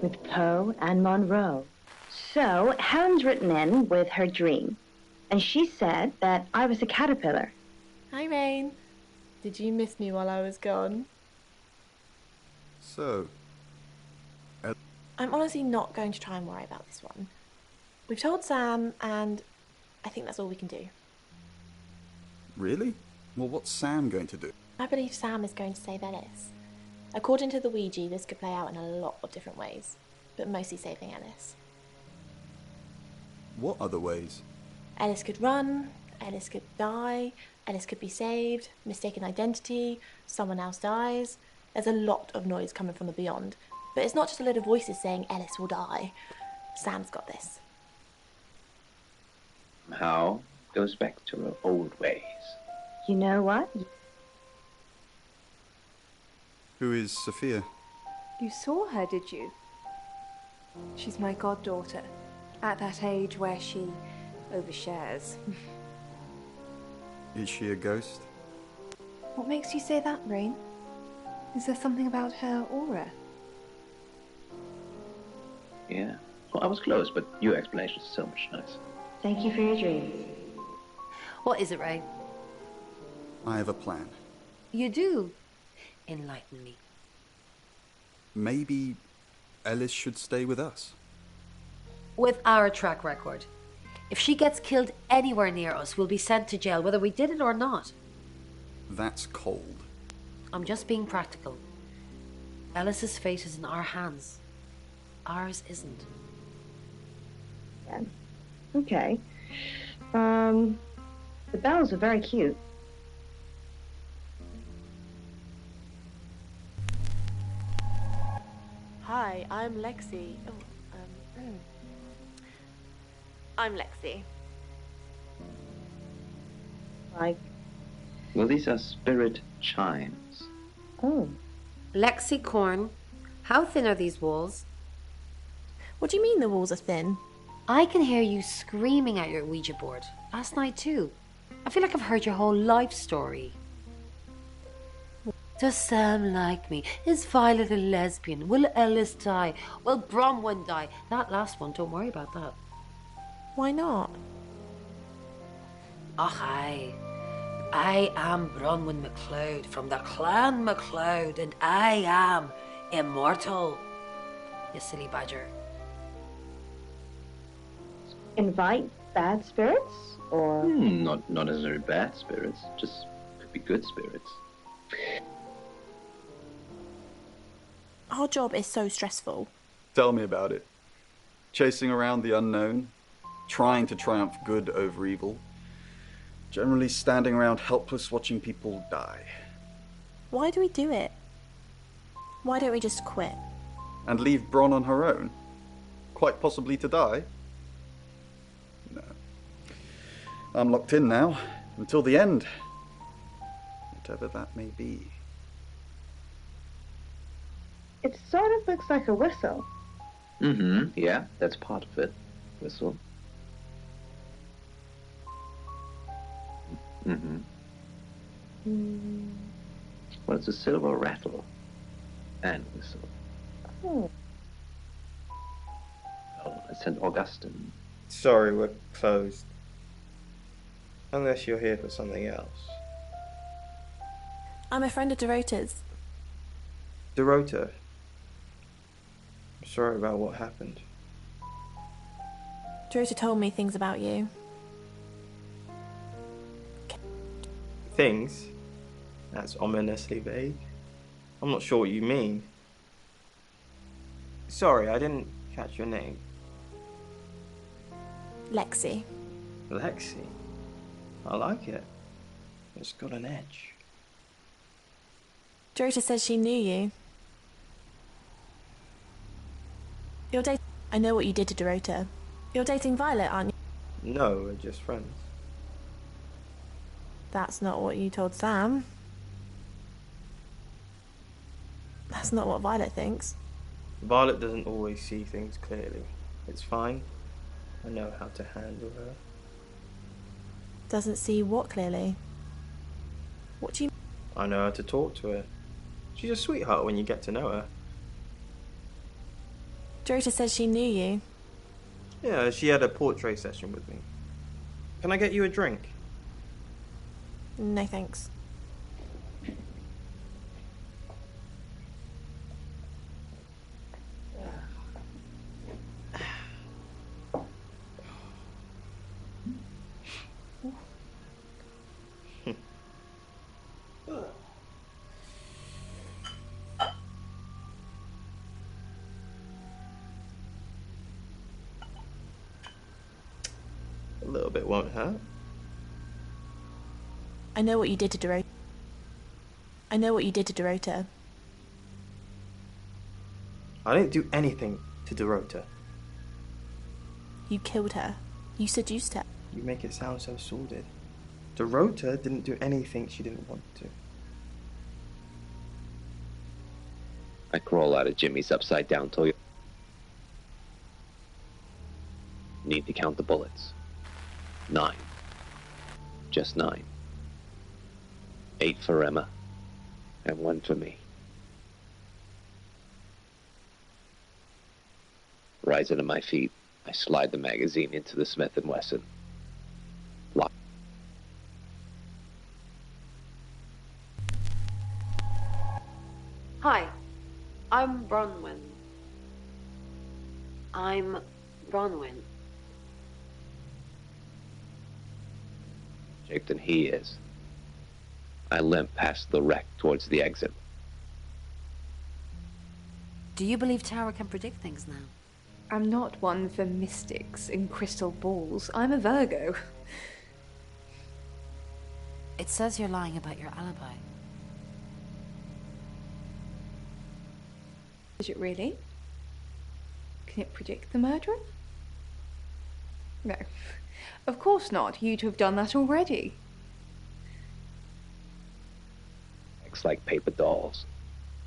with Poe and Monroe. So Helen's written in with her dream, and she said that I was a caterpillar. Hi, Rain. Did you miss me while I was gone? So... I'm honestly not going to try and worry about this one. We've told Sam, and I think that's all we can do. Really? Well, what's Sam going to do? I believe Sam is going to save Ellis. According to the Ouija, this could play out in a lot of different ways, but mostly saving Ellis. What other ways? Ellis could run, Ellis could die, Ellis could be saved, mistaken identity, someone else dies. There's a lot of noise coming from the beyond, but it's not just a load of voices saying Ellis will die. Sam's got this. How goes back to her old ways. You know what? Who is Sophia? You saw her, did you? She's my goddaughter, at that age where she overshares. Is she a ghost? What makes you say that, Rain? Is there something about her aura? Yeah. Well, I was close, but your explanation is so much nicer. Thank you for your dreams. What is it, Ray? I have a plan. You do? Enlighten me. Maybe Ellis should stay with us. With our track record. If she gets killed anywhere near us, we'll be sent to jail, whether we did it or not. That's cold. I'm just being practical. Ellis's fate is in our hands. Ours isn't. Yeah. Okay. The bells are very cute. Hi, I'm Lexi. I'm Lexi. Like, Well, these are spirit chimes. oh. Lexi Corn, how thin are these walls? What do you mean the walls are thin? I can hear you screaming at your Ouija board. Last night too. I feel like I've heard your whole life story. Does Sam like me? Is Violet a lesbian? Will Ellis die? Will Bronwyn die? That last one, don't worry about that. Why not? Och, I am Bronwyn MacLeod from the Clan MacLeod, and I am immortal. You silly badger. Invite bad spirits? Or... Not necessarily bad spirits, just could be good spirits. Our job is so stressful. Tell me about it. Chasing around the unknown, trying to triumph good over evil, generally standing around helpless watching people die. Why do we do it? Why don't we just quit? And leave Bron on her own? Quite possibly to die? No. I'm locked in now, until the end. Whatever that may be. It sort of looks like a whistle. Yeah, that's part of it. Whistle. Well, it's a silver rattle and whistle. Oh. Oh, it's St. Augustine. Sorry, we're closed. Unless you're here for something else. I'm a friend of Dorota's. Dorota. I'm sorry about what happened. Dorota told me things about you. Things? That's ominously vague. I'm not sure what you mean. Sorry, I didn't catch your name. Lexi. Lexi. I like it. It's got an edge. Dorota said she knew you. You're dating... I know what you did to Dorota. You're dating Violet, aren't you? No, we're just friends. That's not what you told Sam. That's not what Violet thinks. Violet doesn't always see things clearly. It's fine. I know how to handle her. Doesn't see what clearly? What do you... I know how to talk to her. She's a sweetheart when you get to know her. Dorota says she knew you. Yeah, she had a portrait session with me. Can I get you a drink? No thanks. A little bit won't hurt. I know what you did to Dorota. I know what you did to Dorota. I didn't do anything to Dorota. You killed her. You seduced her. You make it sound so sordid. Dorota didn't do anything she didn't want to. I crawl out of Jimmy's upside-down Toyota. Need to count the bullets. 9. Just 9. 8 for Emma, and 1 for me. Rising to my feet, I slide the magazine into the Smith & Wesson. Lock. Hi, I'm Bronwyn. Shaped than he is. I limp past the wreck towards the exit. Do you believe Tara can predict things now? I'm not one for mystics and crystal balls. I'm a Virgo. It says you're lying about your alibi. Is it really? Can it predict the murderer? No. Of course not. You'd have done that already. It's like paper dolls.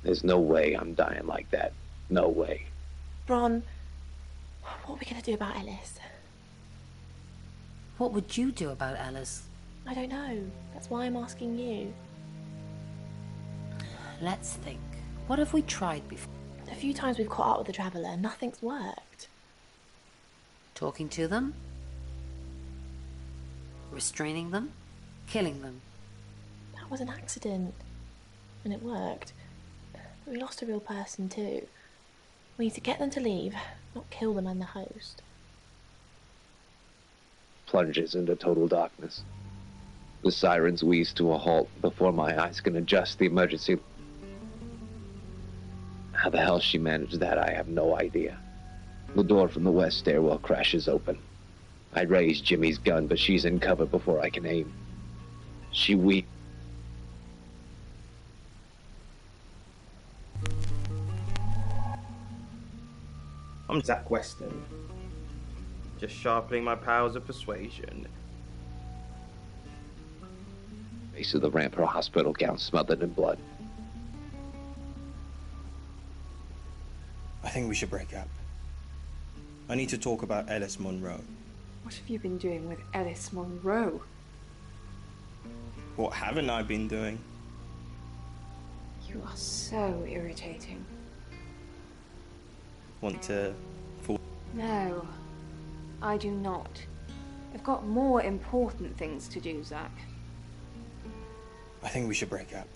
There's no way I'm dying like that. No way. Bron, what are we going to do about Ellis? What would you do about Ellis? I don't know. That's why I'm asking you. Let's think. What have we tried before? A few times we've caught up with the Traveller, nothing's worked. Talking to them? Restraining them? Killing them? That was an accident. And it worked. We lost a real person too. We need to get them to leave, not kill them and the host. Plunges into total darkness. The sirens wheeze to a halt before my eyes can adjust the emergency. How the hell she managed that, I have no idea. The door from the west stairwell crashes open. I raise Jimmy's gun, but she's in cover before I can aim. She weeps. I'm Zach Weston. Just sharpening my powers of persuasion. Base of the ramp, her hospital gown smothered in blood. I think we should break up. I need to talk about Ellis Monroe. What have you been doing with Ellis Monroe? What haven't I been doing? You are so irritating. Want to fall? No, I do not. I've got more important things to do, Zach. I think we should break up.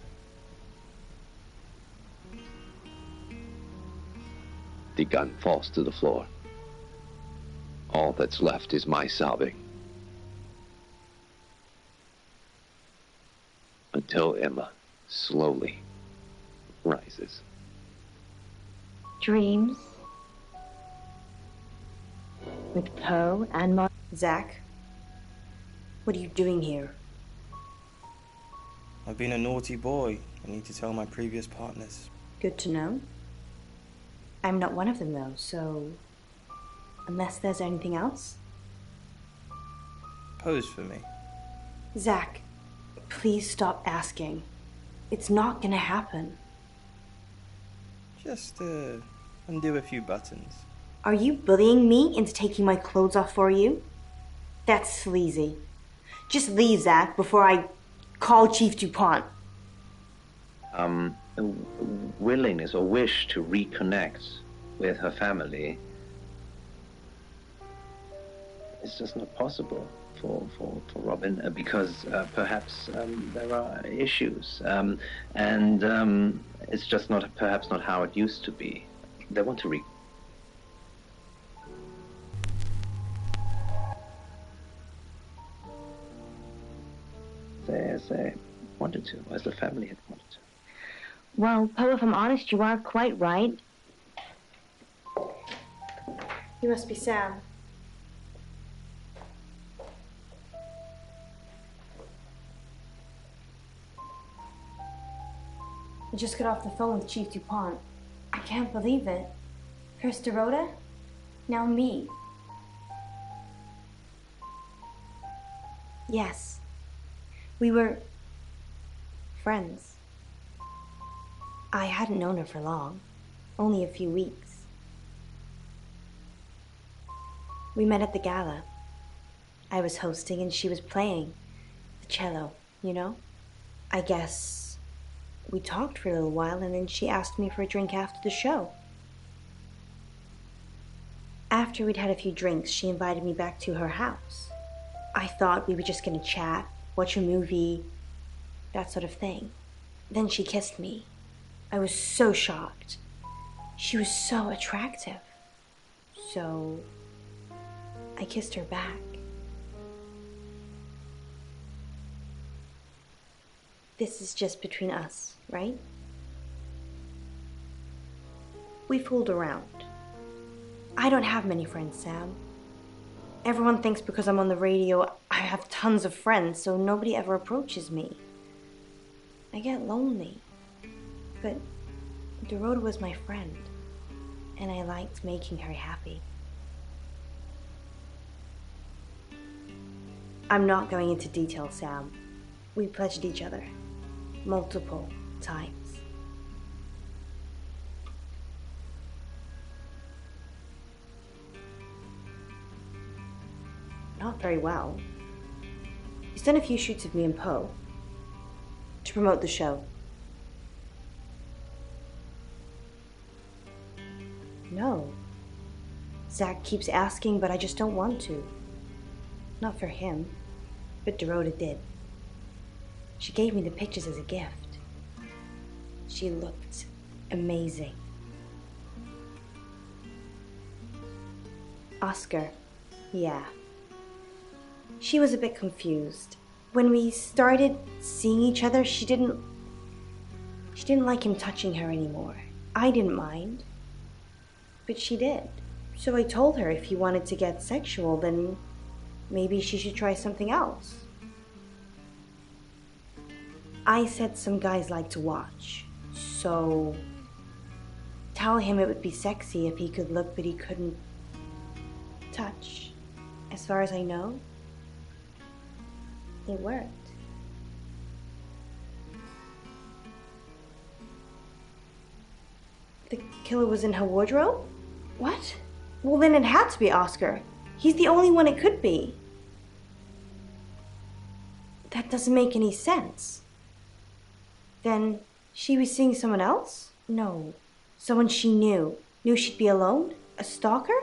The gun falls to the floor. All that's left is my sobbing. Until Emma slowly rises. Dreams with Poe and Mar. Zach, what are you doing here? I've been a naughty boy. I need to tell my previous partners. Good to know. I'm not one of them, though, so... Unless there's anything else? Pose for me. Zach, please stop asking. It's not gonna happen. Just, undo a few buttons. Are you bullying me into taking my clothes off for you? That's sleazy. Just leave, Zach, before I call Chief DuPont. A willingness or wish to reconnect with her family, it's just not possible for Robin because perhaps there are issues, and it's just not perhaps not how it used to be. They want to as they wanted to, as the family had wanted to. Well, Poe, if I'm honest, you are quite right. You must be Sam. I just got off the phone with Chief DuPont. I can't believe it. First Dorota, now me. Yes, we were friends. I hadn't known her for long, only a few weeks. We met at the gala. I was hosting and she was playing the cello, you know? I guess we talked for a little while and then she asked me for a drink after the show. After we'd had a few drinks, she invited me back to her house. I thought we were just gonna chat, watch a movie, that sort of thing. Then she kissed me. I was so shocked. She was so attractive. So I kissed her back. This is just between us, right? We fooled around. I don't have many friends, Sam. Everyone thinks because I'm on the radio, I have tons of friends, so nobody ever approaches me. I get lonely. But Dorota was my friend, and I liked making her happy. I'm not going into detail, Sam. We pledged each other multiple times. Not very well. He's done a few shoots of me and Poe to promote the show. No. Zach keeps asking, but I just don't want to. Not for him, but Dorota did. She gave me the pictures as a gift. She looked amazing. Oscar, yeah. She was a bit confused. When we started seeing each other, she didn't like him touching her anymore. I didn't mind, but she did. So I told her if he wanted to get sexual, then maybe she should try something else. I said some guys like to watch, so tell him it would be sexy if he could look but he couldn't touch. As far as I know, it worked. The killer was in her wardrobe? What? Well, then it had to be Oscar. He's the only one it could be. That doesn't make any sense. Then she was seeing someone else? No. Someone she knew. Knew she'd be alone? A stalker?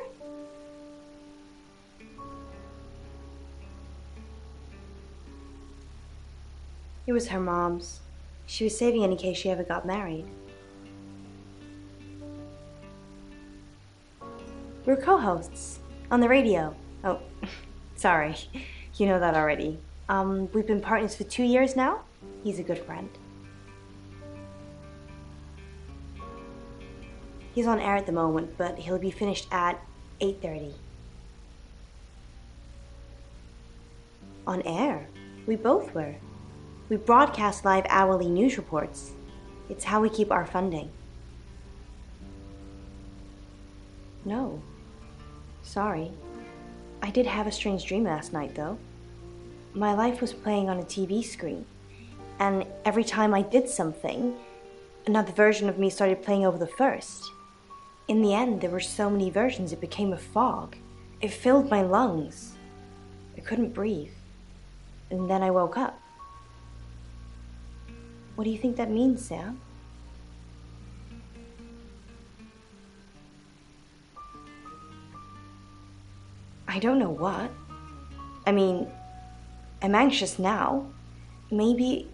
It was her mom's. She was saving it in case she ever got married. We're co-hosts on the radio. Oh, sorry. You know that already. We've been partners for 2 years now. He's a good friend. He's on air at the moment, but he'll be finished at 8:30. On air? We both were. We broadcast live hourly news reports. It's how we keep our funding. No. Sorry. I did have a strange dream last night, though. My life was playing on a TV screen, and every time I did something, another version of me started playing over the first. In the end, there were so many versions it became a fog. It filled my lungs. I couldn't breathe. And then I woke up. What do you think that means, Sam? I don't know what. I mean, I'm anxious now. Maybe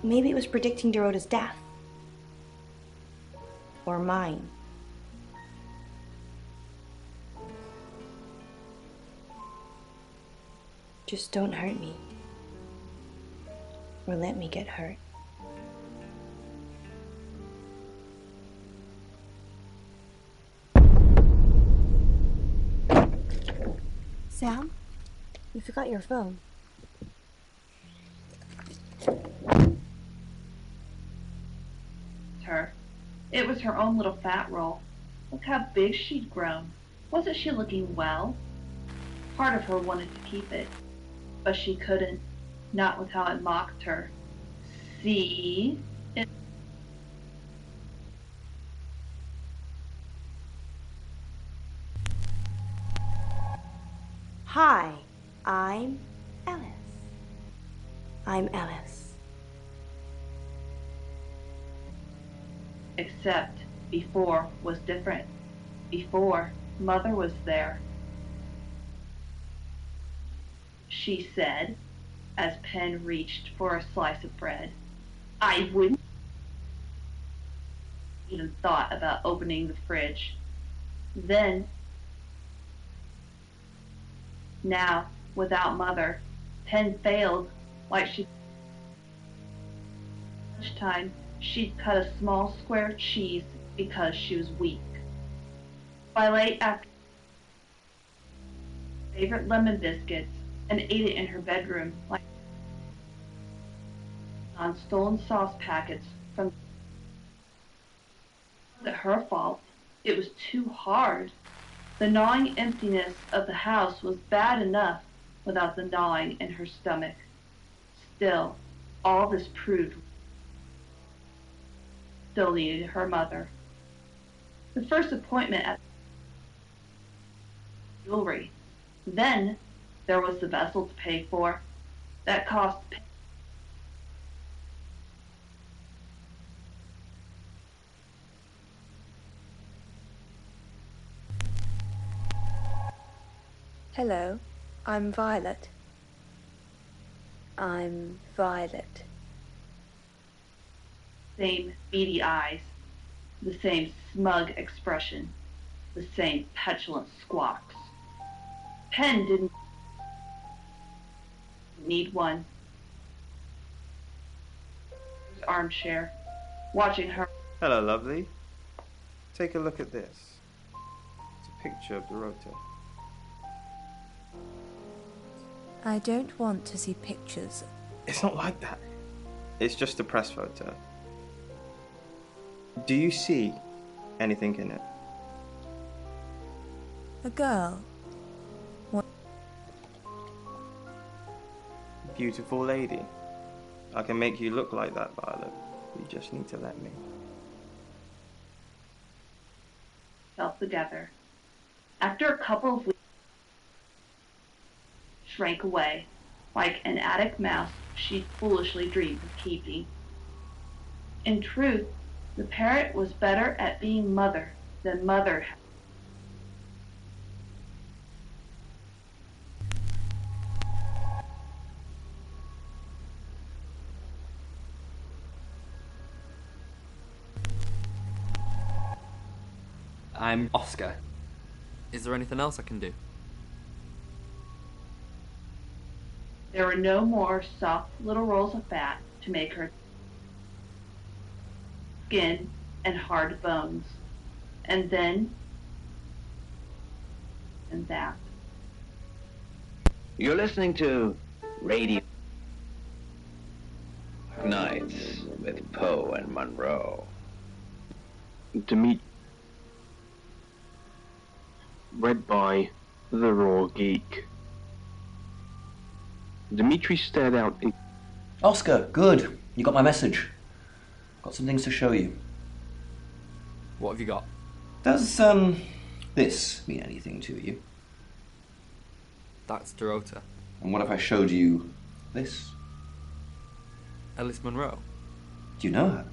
it was predicting Dorota's death. Or mine. Just don't hurt me. Or let me get hurt. Sam, you forgot your phone. Her. It was her own little fat roll. Look how big she'd grown. Wasn't she looking well? Part of her wanted to keep it, but she couldn't, not with how it mocked her. See? Hi, I'm Alice. I'm Alice. Except before was different. Before, Mother was there. She said, as Penn reached for a slice of bread. I wouldn't even thought about opening the fridge. Then, now, without Mother, Penn failed like she... Lunchtime, she'd cut a small square cheese because she was weak. By late afternoon, favorite lemon biscuits and ate it in her bedroom like on stolen sauce packets from her fault. It was too hard. The gnawing emptiness of the house was bad enough without the gnawing in her stomach. Still, all this proved still needed her mother. The first appointment at jewelry. Then there was the vessel to pay for. That cost. Hello, I'm Violet. I'm Violet. Same beady eyes, the same smug expression, the same petulant squawks. Penn didn't need one. His armchair, watching her. Hello, lovely. Take a look at this. It's a picture of Dorota. I don't want to see pictures. It's not like that. It's just a press photo. Do you see anything in it? A girl. What? Beautiful lady. I can make you look like that, Violet. You just need to let me. Fell together. After a couple of weeks, shrank away, like an attic mouse she'd foolishly dreamed of keeping. In truth, the parrot was better at being mother than Mother. I'm Oscar. Is there anything else I can do? There were no more soft little rolls of fat to make her skin and hard bones. And then, and that. You're listening to Radio Nights with Poe and Monroe. Read by The Raw Geek. Dimitri stared out in... Oscar, good. You got my message. Got some things to show you. What have you got? Does, this mean anything to you? That's Dorota. And what if I showed you this? Alice Munro. Do you know her?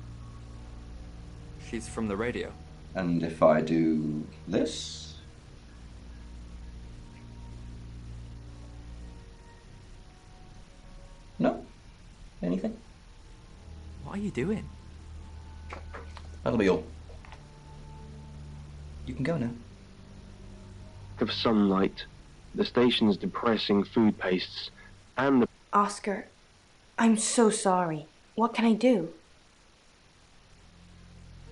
She's from the radio. And if I do this? Anything? What are you doing? That'll be all. You can go now. Of sunlight, the station's depressing food pastes, and the... Oscar, I'm so sorry. What can I do?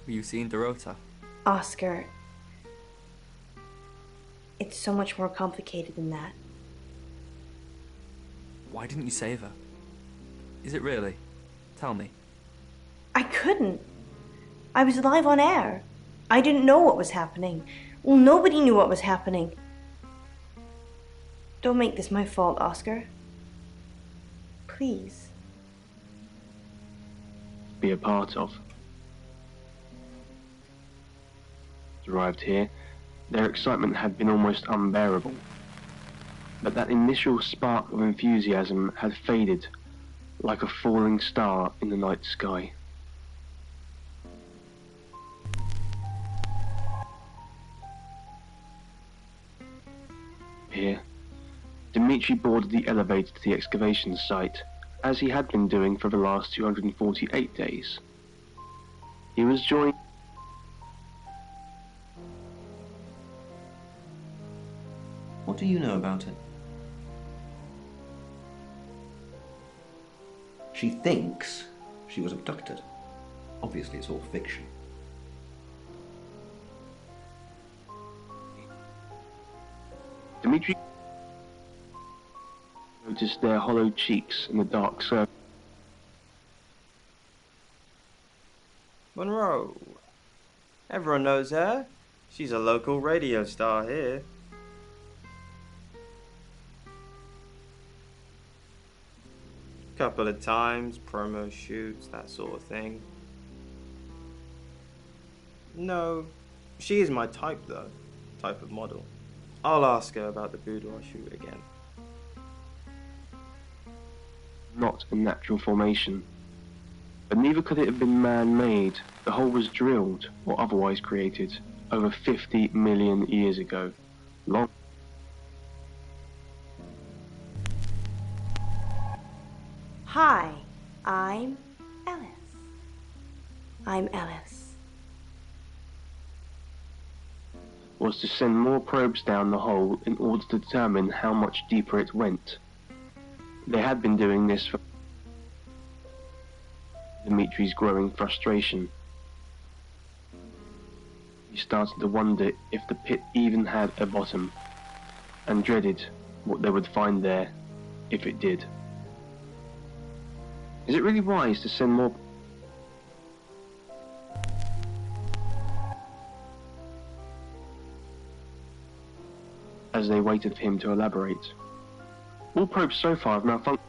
Were you seeing Dorota? Oscar, it's so much more complicated than that. Why didn't you save her? Is it really? Tell me. I couldn't. I was live on air. I didn't know what was happening. Well, nobody knew what was happening. Don't make this my fault, Oscar. Please. be a part of. Arrived here, their excitement had been almost unbearable. But that initial spark of enthusiasm had faded like a falling star in the night sky. Here, Dmitri boarded the elevator to the excavation site, as he had been doing for the last 248 days. He was joined... What do you know about it? She thinks she was abducted. Obviously, it's all fiction. Dmitri noticed their hollow cheeks in the dark circle. Monroe. Everyone knows her. She's a local radio star here. Couple of times, promo shoots, that sort of thing. No, she is my type though. Type of model. I'll ask her about the boudoir shoot again. Not a natural formation. But neither could it have been man-made. The hole was drilled, or otherwise created, over 50 million years ago. Long. Hi, I'm Ellis. I'm Ellis. Was to send more probes down the hole in order to determine how much deeper it went. They had been doing this for Dimitri's growing frustration. He started to wonder if the pit even had a bottom, and dreaded what they would find there if it did. Is it really wise to send more? As they waited for him to elaborate. All probes so far have malfunctioned.